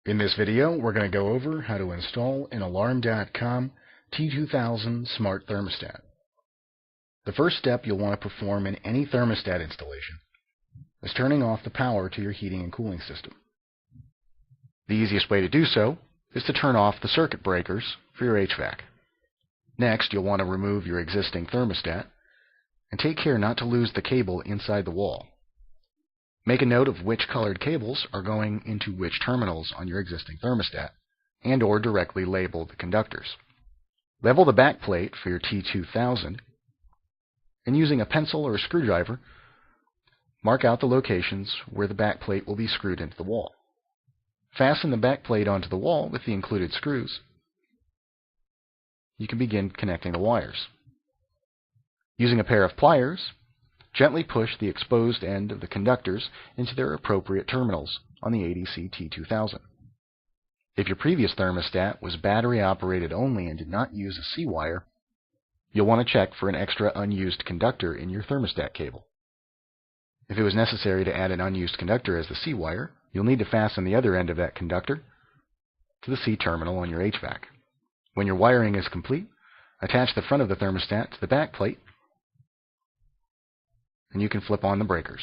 In this video, we're going to go over how to install an Alarm.com T2000 smart thermostat. The first step you'll want to perform in any thermostat installation is turning off the power to your heating and cooling system. The easiest way to do so is to turn off the circuit breakers for your HVAC. Next, you'll want to remove your existing thermostat and take care not to lose the cable inside the wall. Make a note of which colored cables are going into which terminals on your existing thermostat, and/or directly label the conductors. Level the back plate for your T2000, and using a pencil or a screwdriver, mark out the locations where the back plate will be screwed into the wall. Fasten the back plate onto the wall with the included screws. You can begin connecting the wires. Using a pair of pliers, gently push the exposed end of the conductors into their appropriate terminals on the ADC T2000. If your previous thermostat was battery operated only and did not use a C-wire, you'll want to check for an extra unused conductor in your thermostat cable. If it was necessary to add an unused conductor as the C-wire, you'll need to fasten the other end of that conductor to the C terminal on your HVAC. When your wiring is complete, attach the front of the thermostat to the back plate, and you can flip on the breakers.